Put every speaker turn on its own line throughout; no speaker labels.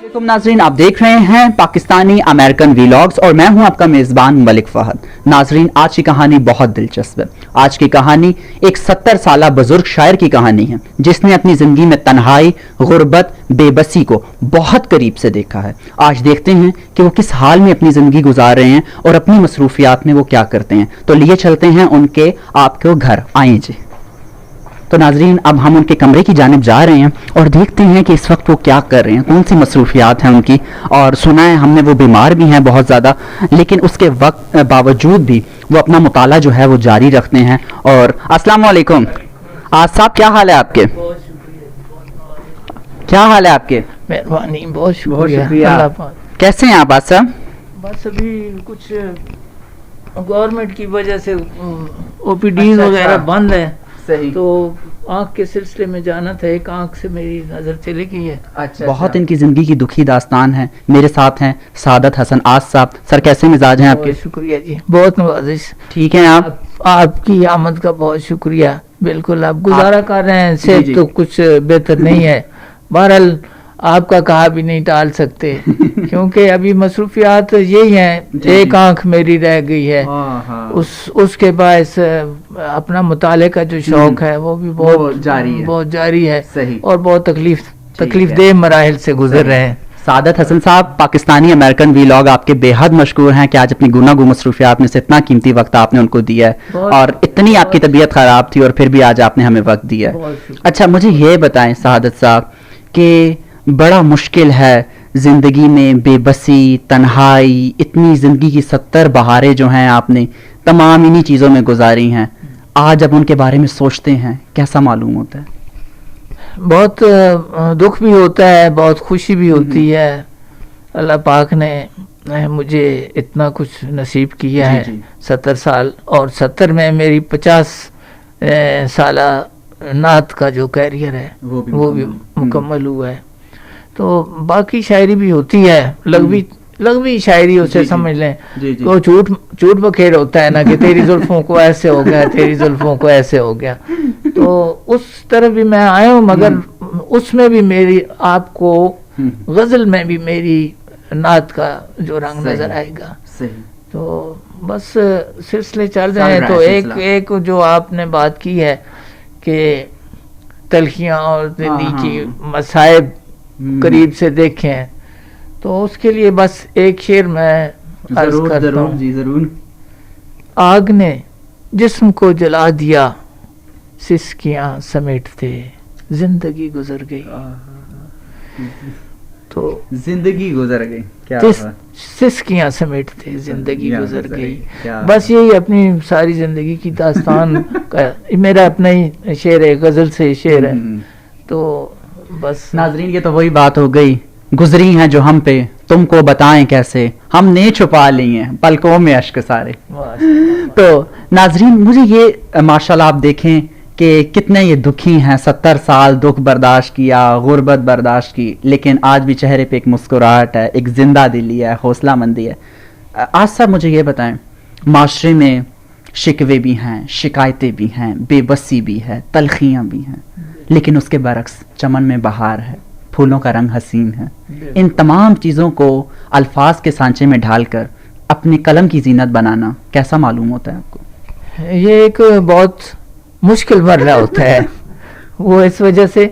वालेकुम नाजरीन, आप देख रहे हैं पाकिस्तानी अमेरिकन वीलॉग्स और मैं हूं आपका मेज़बान मलिक फहद। नाजरीन, आज की कहानी बहुत दिलचस्प है। आज की कहानी एक 70 साला बुजुर्ग शायर की कहानी है जिसने अपनी ज़िंदगी में तन्हाई, गुर्बत, बेबसी को बहुत करीब से देखा है। आज देखते हैं कि वो किस हाल में अपनी ज़िंदगी गुजार रहे हैं और अपनी मसरूफियात में वो क्या करते हैं। तो लिए चलते हैं उनके आपके घर। आए जी। तो नाजरीन, अब हम उनके कमरे की जानिब जा रहे हैं और देखते हैं कि इस वक्त वो क्या कर रहे हैं, कौन सी मसरूफियात हैं उनकी। और सुना है हमने वो बीमार भी हैं बहुत ज़्यादा, लेकिन उसके वक्त बावजूद भी वो अपना मुताला जो है वो जारी रखते हैं। और अस्सलाम वालेकुम आज साहब, क्या हाल है आपके? क्या हाल है आपके?
मेहरबानी, बहुत शुक्रिया।
कैसे हैं आप आज साहब?
बस अभी कुछ गवर्नमेंट की वजह से ओपीडी वगैरह बंद है,
सही।
तो आँख के सिलसिले में जाना था। एक आँख से मेरी नज़र चली गई है।
अच्छा, बहुत इनकी ज़िंदगी की दुखी दास्तान है। मेरे साथ हैं सादत हसन आज साहब। सर, कैसे मिजाज हैं आपके?
शुक्रिया जी, बहुत नवाजिश।
ठीक हैं आप?
आपकी आमद का बहुत शुक्रिया। बिल्कुल, आप गुजारा कर रहे हैं, सेहत तो कुछ बेहतर नहीं है। बहरहाल आपका कहा भी नहीं टाल सकते क्योंकि अभी मसरूफियात यही हैं। एक आंख मेरी रह गई है, उसके बायस अपना मुताले का जो शौक है वो भी बहुत जारी है
सही।
और बहुत तकलीफ देह मराहिल से गुजर रहे हैं।
सादत हसन साहब, पाकिस्तानी अमेरिकन वीलॉग आपके बेहद मशहूर हैं कि आज अपनी गुनागो मसरूफियात में से इतना कीमती वक्त आपने उनको दिया है और इतनी आपकी तबीयत खराब थी और फिर भी आज आपने हमें वक्त दिया है। अच्छा, मुझे ये बताएं सादत साहब कि बड़ा मुश्किल है ज़िंदगी में बेबसी, तन्हाई, इतनी ज़िंदगी की 70 बहारें जो हैं आपने तमाम इन्हीं चीज़ों में गुजारी हैं। आज जब उनके बारे में सोचते हैं कैसा मालूम होता है?
बहुत दुख भी होता है, बहुत खुशी भी होती है। अल्लाह पाक ने मुझे इतना कुछ नसीब किया है। 70 साल और 70 में मेरी 50 साला नात का जो कैरियर है वो भी मुकम्मल हुआ है। तो बाकी शायरी भी होती है, लगवी शायरी उसे समझ लें। तो झूठ बखेर होता है ना कि तेरी जुल्फों को ऐसे हो गया, तेरी जुल्फों को ऐसे हो गया। तो उस तरफ भी मैं आया हूँ, मगर उसमें भी मेरी आपको गजल में भी मेरी नात का जो रंग नजर आएगा। तो बस सिलसिले चल रहे हैं। तो एक जो आपने बात की है कि तलखियाँ और जिंदगी की मसाइब करीब से देखें, तो उसके लिए बस एक शेर मैं अर्ज करता हूँ।
जी जरूर।
आग ने जिस्म को जला दिया, सिसकियाँ समेटते जिंदगी गुजर गई। तो
जिंदगी गुजर गई, क्या
सिसकियाँ समेटते जिंदगी गुजर गई। बस यही अपनी सारी जिंदगी की दास्तान का मेरा अपना ही शेर है, गजल से शेर है। तो बस
नाजरीन, ये तो वही बात हो गई, गुजरी हैं जो हम पे तुमको बताएं कैसे, हमने छुपा ली हैं पलकों में अश्क सारे। तो नाजरीन, मुझे ये माशाल्लाह आप देखें कि कितने ये दुखी हैं। 70 साल दुख बर्दाश्त किया, गुर्बत बर्दाश्त की, लेकिन आज भी चेहरे पे एक मुस्कुराहट है, एक जिंदा दिली है, हौसला मंदी है। आज साहब मुझे ये बताएं, माशरे में शिकवे भी हैं, शिकायतें भी हैं, बेबसी भी है, तलखियाँ भी हैं, लेकिन उसके बरक्स चमन में बहार है, फूलों का रंग हसीन है। इन तमाम चीज़ों को अल्फाज के सांचे में ढालकर अपने कलम की जीनत बनाना कैसा मालूम होता है आपको?
ये एक बहुत मुश्किल मर्रा होता है। वो इस वजह से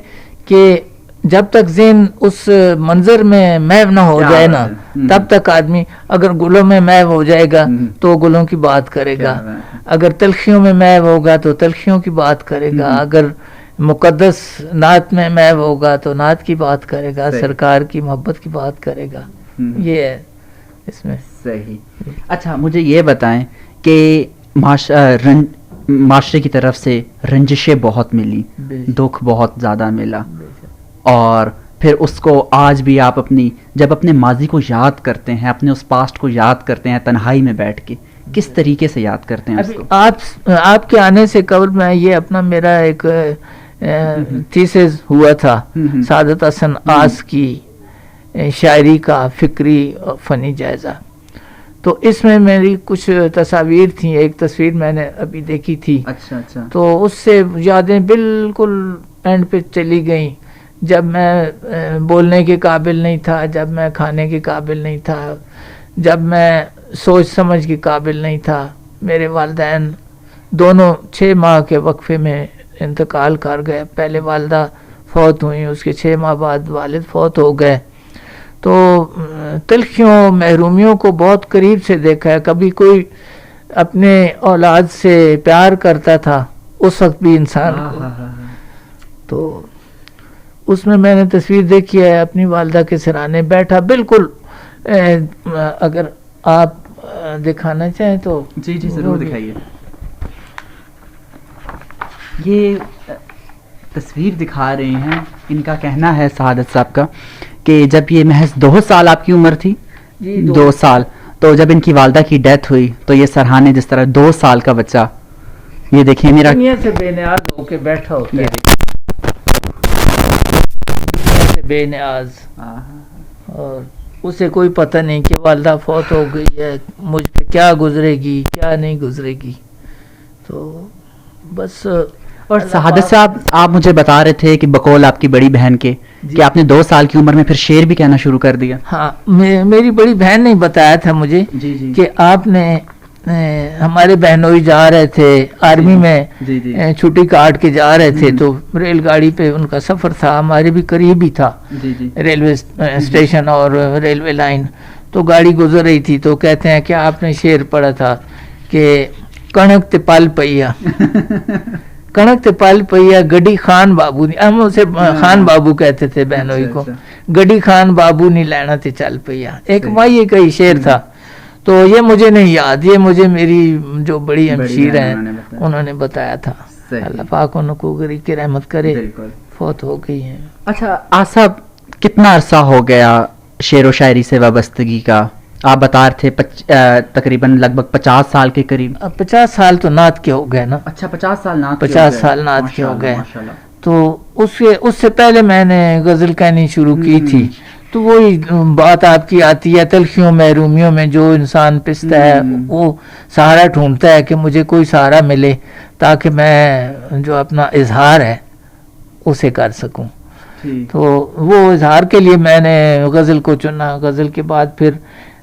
कि जब तक ज़हन उस मंजर में महव ना हो जाए ना, तब तक आदमी, अगर गुलों में महव हो जाएगा तो गुलों की बात करेगा, अगर तलखियों में महव होगा तो तलखियों की बात करेगा, अगर मुकद्दस नात में महव होगा तो नात की बात करेगा, सरकार की मोहब्बत की बात करेगा। ये है इसमें।
सही। अच्छा, मुझे ये बताएं कि माशरे की तरफ से रंजिशें बहुत मिली, दुख बहुत ज़्यादा मिला, और फिर उसको आज भी आप जब अपने माजी को याद करते हैं, अपने उस पास्ट को याद करते हैं तन्हाई में बैठ के, किस तरीके से याद करते हैं उसको?
आपके आने से कबल मैं ये अपना मेरा एक थीसिस हुआ था सादत हसन आस की शायरी का फिक्री और फनी जायज़ा। तो इसमें मेरी कुछ तस्वीर थी। एक तस्वीर मैंने अभी देखी थी।
अच्छा।
तो उससे यादें बिल्कुल एंड पे चली गई جب میں بولنے کے قابل نہیں تھا، جب میں کھانے کے قابل نہیں تھا، جب میں سوچ سمجھ کے قابل نہیں تھا، میرے والدین دونوں 6 ماہ کے وقفے میں انتقال کر گئے. پہلے والدہ فوت ہوئی، اس کے 6 ماہ بعد والد فوت ہو گئے. تو تلخیوں محرومیوں کو بہت قریب سے دیکھا ہے. کبھی کوئی اپنے اولاد سے پیار کرتا تھا اس وقت بھی انسان کو، تو اس میں نے تصویر دیکھی ہے اپنی والدہ کے سرانے بیٹھا، بالکل اگر آپ دکھانا چاہیں تو.
جی جی ضرور دکھائیے. یہ تصویر دکھا رہے ہیں، ان کا کہنا ہے سعادت صاحب کا کہ جب یہ محض 2 سال آپ کی عمر تھی، 2 سال، تو جب ان کی والدہ کی ڈیتھ ہوئی تو یہ سرحانے جس طرح 2 سال کا بچہ، یہ دیکھیں میرا
دنیا سے بے نیاز ہو کے بیٹھا ہوتا ہے، دنیا سے بے نیاز، اور اسے کوئی پتہ نہیں کہ والدہ فوت ہو گئی ہے، مجھ پہ کیا گزرے گی کیا نہیں گزرے گی. تو بس.
اور سعادت صاحب آپ مجھے بتا رہے تھے کہ بقول آپ کی بڑی بہن کے کہ آپ نے 2 سال کی عمر میں پھر شعر بھی کہنا شروع کر دیا.
ہاں، میری بڑی بہن نے بتایا تھا مجھے کہ آپ نے ہمارے بہنوئی جا رہے تھے آرمی میں، چھٹی کاٹ کے جا رہے تھے، تو ریل گاڑی پہ ان کا سفر تھا، ہمارے بھی قریب ہی تھا ریلوے اسٹیشن اور ریلوے لائن. تو گاڑی گزر رہی تھی تو کہتے ہیں کہ آپ نے شعر پڑھا تھا کہ کنک تے پل پئیا، کنک تے پل پئیا گڈی خان بابو نہیں، ہم اسے خان بابو کہتے تھے بہنوئی کو، گڈی خان بابو نہیں لینا تے چل پئیا. ایک مائیے کا ہی شعر تھا. تو یہ مجھے نہیں یاد، یہ مجھے میری جو بڑی ہمشیر ہیں انہوں نے بتایا تھا. اللہ پاک ان کو غریب کی رحمت کرے، فوت ہو گئی ہیں.
اچھا آصف، کتنا عرصہ ہو گیا شعر و شاعری سے وابستگی کا؟ آپ بتا رہے تھے تقریباً لگ بھگ 50 سال کے قریب.
50 سال تو نعت کے ہو گئے نا.
اچھا 50 سال نعت
50 سال نعت کے ہو گئے. تو اس سے پہلے میں نے غزل کہنی شروع کی تھی. تو وہی بات آپ کی آتی ہے، تلخیوں محرومیوں میں جو انسان پستا ہے وہ سہارا ڈھونڈتا ہے کہ مجھے کوئی سہارا ملے تاکہ میں جو اپنا اظہار ہے اسے کر سکوں. تو وہ اظہار کے لیے میں نے غزل کو چنا. غزل کے بعد پھر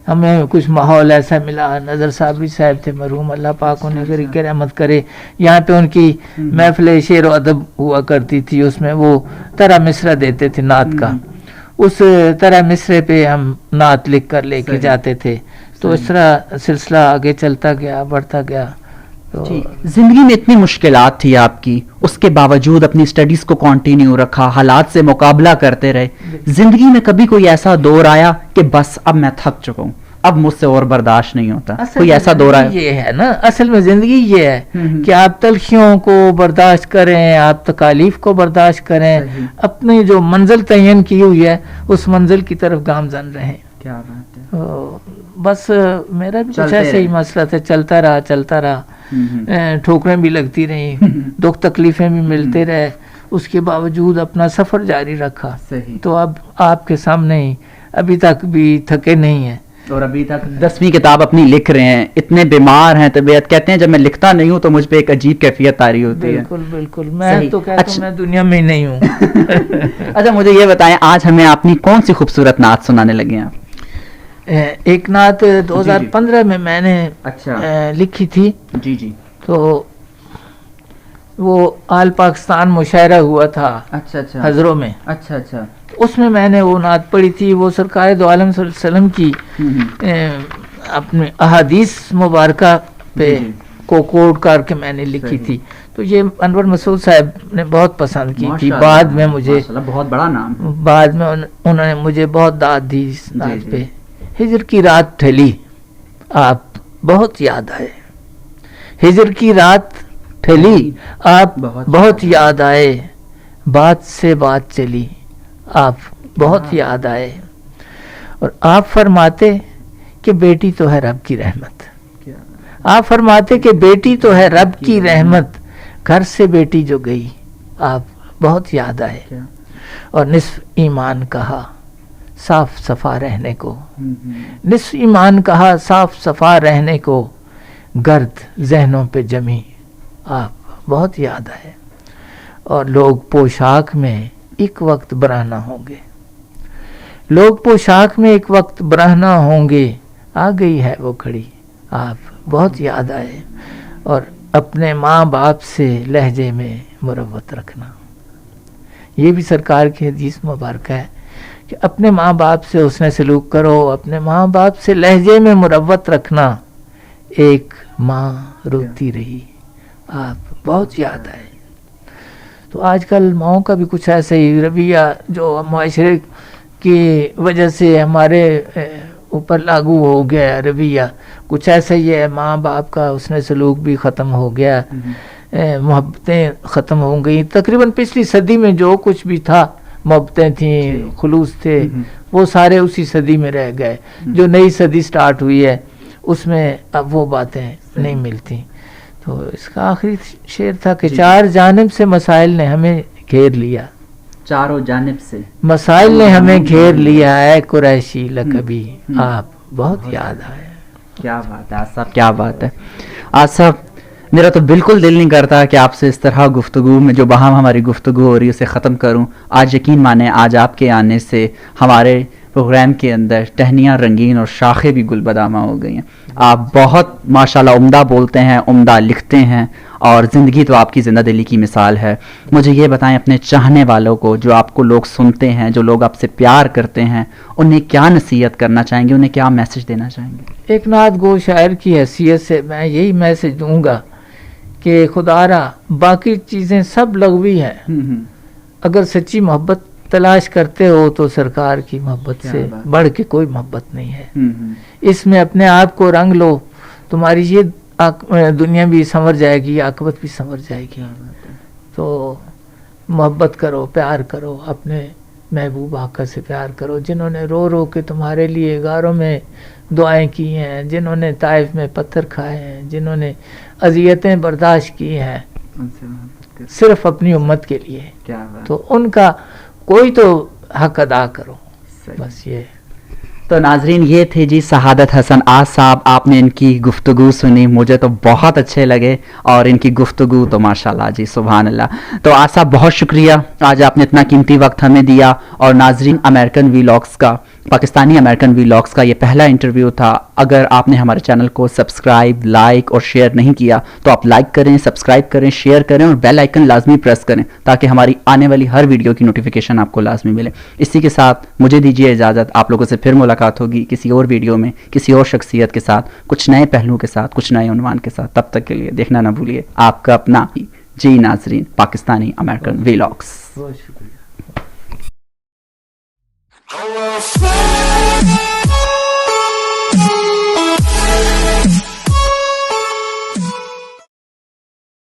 ہمیں کچھ ماحول ایسا ملا. نظر صابری صاحب تھے مرحوم، اللہ پاک انہیں غریب کی رحمت کرے، یہاں پہ ان کی محفل شعر و ادب ہوا کرتی تھی، اس میں وہ طرح مصرع دیتے تھے نعت کا. اس طرح مصرے پہ ہم نعت لکھ کر لے کے جاتے تھے. تو اس طرح سلسلہ آگے چلتا گیا، بڑھتا گیا.
زندگی میں اتنی مشکلات تھی آپ کی، اس کے باوجود اپنی سٹڈیز کو کنٹینیو رکھا، حالات سے مقابلہ کرتے رہے. زندگی میں کبھی کوئی ایسا دور آیا کہ بس اب میں تھک چکا ہوں، اب مجھ سے اور برداشت نہیں ہوتا؟ کوئی ایسا دور آیا؟
یہ ہے نا اصل میں زندگی یہ ہے کہ آپ تلخیوں کو برداشت کریں، آپ تکالیف کو برداشت کریں، اپنی جو منزل تعین کی ہوئی ہے اس منزل کی طرف گامزن رہیں.
کیا بات ہے.
بس میرا بھی کچھ ایسا ہی مسئلہ تھا، چلتا رہا، ٹھوکریں بھی لگتی رہیں، دکھ تکلیفیں بھی ملتے رہے، اس کے باوجود اپنا سفر جاری رکھا. تو اب آپ کے سامنے ہی ابھی تک بھی تھکے نہیں ہیں،
اور ابھی تک 10ویں کتاب اپنی لکھ رہے ہیں. اتنے بیمار ہیں طبیعت، کہتے ہیں جب میں لکھتا نہیں ہوں تو مجھ پہ ایک عجیب کیفیت طاری ہوتی ہے.
بالکل میں تو کہتا ہوں میں دنیا میں ہی نہیں ہوں.
اچھا مجھے یہ بتائیں، آج ہمیں اپنی کون سی خوبصورت نعت سنانے لگے ہیں آپ؟
ایک نعت 2015 میں نے لکھی تھی.
جی. تو
وہ آل پاکستان مشاعرہ ہوا تھا ہزروں میں.
اچھا.
اس میں نے وہ نعت پڑھی تھی. وہ سرکار دو عالم صلی اللہ علیہ وسلم کی اپنے احادیث مبارکہ پہ کو کوٹ کر کے میں نے لکھی تھی. تو یہ انور مسعود صاحب نے بہت پسند کی تھی. بعد میں مجھے
بہت بڑا نام،
بعد میں انہوں نے مجھے بہت داد دی اس نعت پہ. ہجر کی رات ٹھلی آپ بہت یاد آئے، ہجر کی رات ٹھلی آپ بہت یاد آئے، بات سے بات چلی آپ بہت یاد آئے. اور آپ فرماتے کہ بیٹی تو ہے رب کی رحمت، آپ فرماتے کہ بیٹی تو ہے رب کی رحمت، گھر سے بیٹی جو گئی آپ بہت یاد آئے. اور نصف ایمان کہا صاف صفا رہنے کو، نصف ایمان کہا صاف صفا رہنے کو، گرد ذہنوں پہ جمی آپ بہت یاد آئے. اور لوگ پوشاک میں एक वक्त बरहना होंगे, लोग पोशाक में एक वक्त बरहना होंगे, आ गई है वो घड़ी आप बहुत याद आए, और अपने माँ बाप से लहजे में मुरव्वत रखना। ये भी सरकार की हदीस मुबारक है कि अपने माँ बाप से उसने सलूक करो, अपने माँ बाप से लहजे में मुरव्वत रखना। एक माँ रोती रही आप बहुत याद आए। तो आजकल माँओं का भी कुछ ऐसा ही रवैया जो माशरे की वजह से हमारे ऊपर लागू हो गया रवैया, कुछ ऐसा ही है। माँ बाप का उसने सलूक भी ख़त्म हो गया, मोहब्बतें ख़त्म हो गई। तकरीबन पिछली सदी में जो कुछ भी था, मोहब्बतें थी, खुलूस थे, वो सारे उसी सदी में रह गए। जो नई सदी स्टार्ट हुई है उसमें अब वो बातें नहीं मिलती। तो इसका आखिरी शेर था कि चार जानिब से मसाइल ने हमें घेर लिया,
चारों जानिब से
मसाइल ने हमें घेर लिया है, कुरैशी लकबी आप बहुत याद आए।
क्या बात है आज साहब, क्या बात है आज साहब। मेरा तो बिल्कुल दिल नहीं करता कि आपसे इस तरह गुफ्तगू में जो बहाम हमारी गुफ्तगू हो रही है उसे ख़त्म करूं। आज यकीन माने आज आपके आने से हमारे प्रोग्राम के अंदर टहनियाँ रंगीन और शाखें भी गुलबदामा हो गई हैं। आप बहुत माशाल्लाह उम्दा बोलते हैं, उम्दा लिखते हैं, और ज़िंदगी तो आपकी ज़िंदा दिली की मिसाल है। मुझे ये बताएं अपने चाहने वालों को, जो आपको लोग सुनते हैं, जो लोग आपसे प्यार करते हैं, उन्हें क्या नसीहत करना चाहेंगे, उन्हें क्या मैसेज देना चाहेंगे?
एक नात गो शायर की हैसियत से मैं यही मैसेज दूंगा कि खुदारा बाकी चीज़ें सब लगवी हैं, अगर सच्ची मोहब्बत तलाश करते हो तो सरकार की मोहब्बत से बढ़ के कोई मोहब्बत नहीं है। इसमें अपने आप को रंग लो, तुम्हारी ये दुनिया भी संवर जाएगी, आकबत भी संवर जाएगी। तो मोहब्बत करो, प्यार करो, अपने महबूब आका से प्यार करो, जिन्होंने रो रो के तुम्हारे लिए गारों में दुआएं की हैं, जिन्होंने ताइफ में पत्थर खाए हैं, जिन्होंने अजियतें बर्दाश्त की हैं सिर्फ अपनी उम्मत के लिए। तो उनका कोई तो हक अदा करो, बस ये।
तो नाजरीन ये थे जी शहादत हसन आज साहब। आपने इनकी गुफ्तगू सुनी, मुझे तो बहुत अच्छे लगे, और इनकी गुफ्तगू तो माशाल्लाह जी सुभान अल्लाह। तो आज साहब बहुत शुक्रिया, आज आपने इतना कीमती वक्त हमें दिया। और नाजरीन अमेरिकन वीलॉग्स का, पाकिस्तानी अमेरिकन वीलॉग्स का ये पहला इंटरव्यू था। अगर आपने हमारे चैनल को सब्सक्राइब, लाइक और शेयर नहीं किया तो आप लाइक करें, सब्सक्राइब करें, शेयर करें और बेल आइकन लाजमी प्रेस करें ताकि हमारी आने वाली हर वीडियो की नोटिफिकेशन आपको लाजमी मिले। इसी के साथ मुझे दीजिए इजाज़त, आप लोगों से फिर मुलाकात होगी किसी और वीडियो में, किसी और शख्सियत के साथ, कुछ नए पहलुओं के साथ, कुछ नए उन्वान के साथ। तब तक के लिए देखना ना भूलिए आपका अपना जी नाजरीन पाकिस्तानी अमेरिकन वीलॉग्स।
बहुत शुक्रिया।